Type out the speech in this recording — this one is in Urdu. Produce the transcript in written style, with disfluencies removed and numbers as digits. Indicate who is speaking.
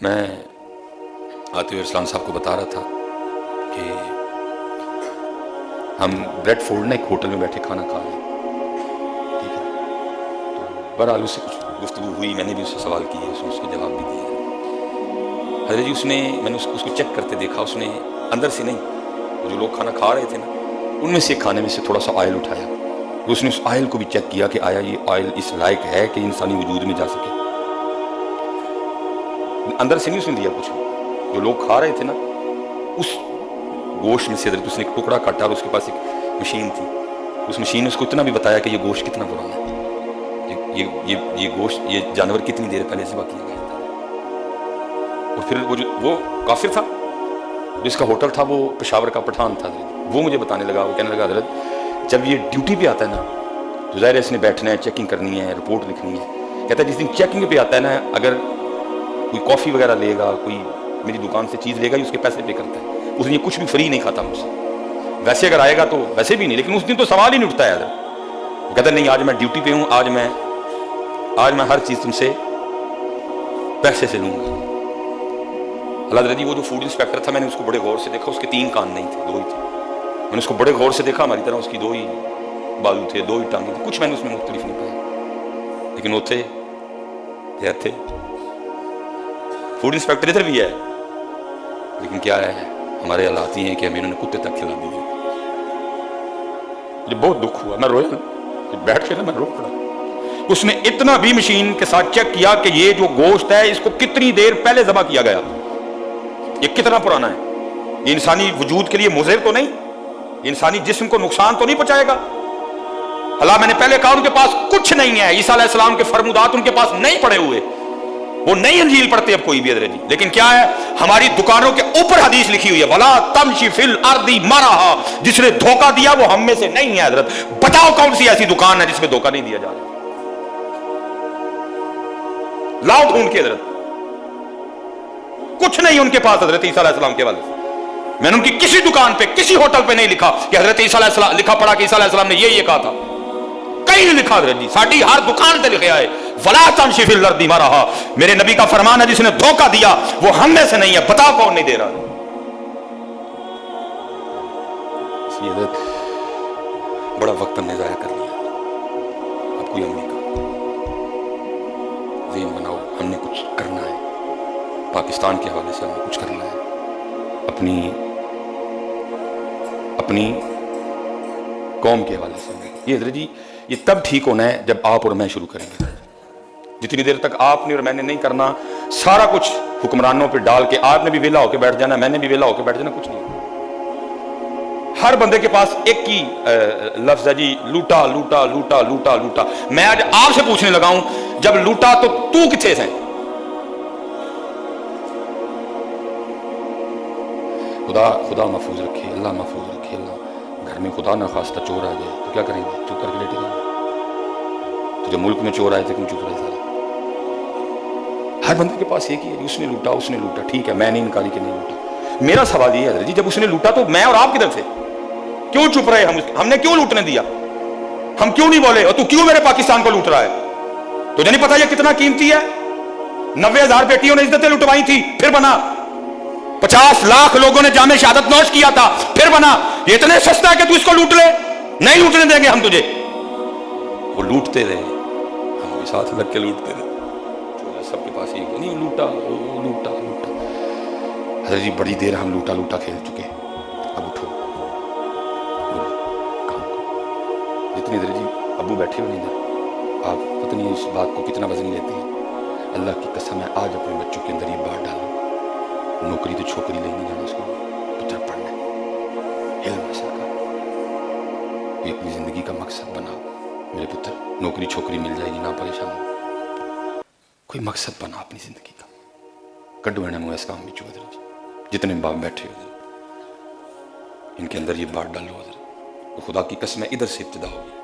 Speaker 1: میں آتے ہوئے ارسلان صاحب کو بتا رہا تھا کہ ہم بریڈ فورڈ نے ایک ہوٹل میں بیٹھے کھانا کھا رہے ہیں، ٹھیک ہے، تو بہرحال اس سے کچھ گفتگو ہوئی، میں نے بھی اس سے سوال کیے، اس نے اس کے جواب بھی دیے۔ حضرت جی میں نے اس کو چیک کرتے دیکھا، اس نے اندر سے نہیں، جو لوگ کھانا کھا رہے تھے نا ان میں سے کھانے میں سے تھوڑا سا آئل اٹھایا، اس نے اس آئل کو بھی چیک کیا کہ آیا یہ آئل اس لائق ہے کہ انسانی وجود میں جا سکے۔ اندر سے نہیں اس نے دیا کچھ، جو لوگ کھا رہے تھے نا اس گوشت میں سے حضرت اس نے ایک ٹکڑا کاٹا، اور اس کے پاس ایک مشین تھی، اس مشین نے اس کو اتنا بھی بتایا کہ یہ گوشت کتنا پرانا ہے، یہ گوشت، یہ جانور کتنی دیر پہلے ذبح کیا گیا تھا۔ اور پھر وہ کافر تھا جس کا ہوٹل تھا، وہ پشاور کا پٹھان تھا، وہ مجھے بتانے لگا، وہ کہنے لگا حضرت جب یہ ڈیوٹی پہ آتا ہے نا تو ظاہر ہے اس نے بیٹھنا ہے، چیکنگ کرنی ہے، رپورٹ لکھنی ہے، کہتا ہے جس دن چیکنگ پہ آتا ہے نا اگر کوئی کافی وغیرہ لے گا، کوئی میری دکان سے چیز لے گا، اس کے پیسے پے کرتا ہے، اس نے کچھ بھی فری نہیں کھاتا مجھ سے، ویسے اگر آئے گا تو ویسے بھی نہیں، لیکن اس دن تو سوال ہی نہیں اٹھتا ہے حضرت، وہ کہتا ہے نہیں آج میں ڈیوٹی پہ ہوں، آج میں ہر چیز تم سے پیسے سے لوں گا۔ اللہ حضرت جی وہ جو فوڈ انسپیکٹر تھا، میں نے اس کو بڑے غور سے دیکھا، اس کے 3 کان نہیں تھے، 2 ہی تھے، میں نے اس کو بڑے غور سے دیکھا، ہماری طرح اس کی 2 ہی بازو تھے، 2 ہی ٹانگیں تھیں، کچھ میں نے اس میں مختلف نہیں پایا، لیکن وہ تھے فوڈ انسپیکٹر ادھر بھی ہے، لیکن کیا ہے ہمارے حالات یہ ہیں کہ ہمیں انہوں نے کتے تک کھلا دیے۔ مجھے بہت دکھ ہوا، میں رویا، بیٹھ کے نا میں رو پڑا۔ اس نے اتنا بھی مشین کے ساتھ چیک کیا کہ یہ جو گوشت ہے اس کو کتنی دیر پہلے ذبح کیا گیا، یہ کتنا پرانا ہے، یہ انسانی وجود کے لیے مضر تو نہیں، یہ انسانی جسم کو نقصان تو نہیں پہنچائے گا۔ اللہ میں نے پہلے کہا ان کے پاس کچھ نہیں ہے، عیسیٰ علیہ السلام کے فرمودات ان کے پاس نہیں پڑے ہوئے، وہ نہیں انجیل پڑھتے اب کوئی بھی حضرت جی، لیکن کیا ہے ہماری دکانوں کے اوپر حدیث لکھی ہوئی ہے وَلَا تَمْشِ فِي الْأَرْضِ مَرَحًا، جس نے دھوکہ دیا وہ ہم میں سے نہیں ہے۔ حضرت بتاؤ کون سی ایسی دکان ہے جس میں دھوکہ نہیں دیا جا رہا؟ لاؤ ڈھونڈ کے حضرت، کچھ نہیں ان کے پاس حضرت عیسیٰ علیہ السلام کے والے سے۔ میں نے ان کی کسی دکان پہ کسی ہوٹل پہ نہیں لکھا کہ حضرت عیسیٰ علیہ السلام لکھا پڑھا کہ عیسیٰ علیہ السلام نے یہ کہا تھا، کہیں نہیں لکھا حضرت جی، ساڑھی ہر دکان پہ لکھا ہے وَلَا تَمْشِ فِي الْأَرْضِ مَرَحًا، میرے نبی کا فرمان ہے جس نے دھوکہ دیا وہ ہم میں سے نہیں ہے، بتاؤ کون نہیں دے رہا؟ اس لیے حضرت بڑا وقت ہم نے ضائع کر لیا، اب کوئی عملی کا ذہن بناؤ، ہم نے کچھ کرنا ہے، پاکستان کے حوالے سے ہم نے کچھ کرنا ہے، اپنی قوم کے حوالے سے۔ یہ حضرت جی یہ تب ٹھیک ہونا ہے جب آپ اور میں شروع کریں گے، جتنی دیر تک آپ نے اور میں نے نہیں کرنا، سارا کچھ حکمرانوں پہ ڈال کے آپ نے بھی ویلا ہو کے بیٹھ جانا، میں نے بھی ویلا ہو کے بیٹھ جانا، کچھ نہیں۔ ہر بندے کے پاس ایک ہی لفظ ہے جی، لوٹا لوٹا لوٹا لوٹا لوٹا۔ میں آج آپ سے پوچھنے لگا ہوں جب لوٹا تو کتنے سے؟ خدا محفوظ رکھے، اللہ محفوظ رکھے، اللہ گھر میں خدا نہ خواستہ چور آ جائے تو کیا کریں گے؟ چپ کر کے لیٹے گئے؟ تو جب ملک میں چور آئے تھے کیوں چپ رہے سارے؟ ہر بندے کے پاس ایک ہی ہے، اس نے لوٹا، ٹھیک ہے، میں نہیں انکاری کہ نہیں لوٹا۔ میرا سوال یہ ہے حضرت جی جب اس نے لوٹا تو میں اور آپ کدھر تھے؟ کیوں چپ رہے؟ ہم نے کیوں لوٹنے دیا؟ ہم کیوں نہیں بولے اور تو کیوں میرے پاکستان کو لوٹ رہا ہے؟ تجھے نہیں پتا یہ کتنا قیمتی ہے؟ 90,000 بیٹیوں نے عزتیں لٹوائی تھی پھر بنا، 50 لاکھ لوگوں نے جامع شہادت نوش کیا تھا پھر بنا، یہ اتنے سستا ہے کہ تو اس کو لوٹ لے؟ نہیں لوٹنے دیں گے ہم تجھے۔ وہ لوٹتے رہے، ہم بھی ساتھ لگ کے لوٹتے رہے، سب کے پاس ایک نہیں، لوٹا لوٹا لوٹا۔ حضرت جی بڑی دیر ہم لوٹا لوٹا کھیل چکے، اب اٹھو کام کرو۔ جتنی حضرت جی ابو بیٹھے ہوئے ادھر، آپ پتہ نہیں اس بات کو کتنا وزن لیتے ہیں، اللہ کی قسم ہے آج اپنے بچوں کے اندر یہ بات ڈالو، نوکری تو چھوکری لے نہیں جانا، اس کو پتر پڑھنا ہے، علم حاصل کر، یہ اپنی زندگی کا مقصد بنا۔ میرے پتر نوکری چھوکری مل جائے گی نہ پریشان ہو، کوئی مقصد بنا اپنی زندگی کا، کڈو ہے نا اس کام میں حضرت جتنے باپ بیٹھے ہو ان کے اندر یہ بات ڈالو حضرت، خدا کی قسم ہے ادھر سے ابتدا ہوگی۔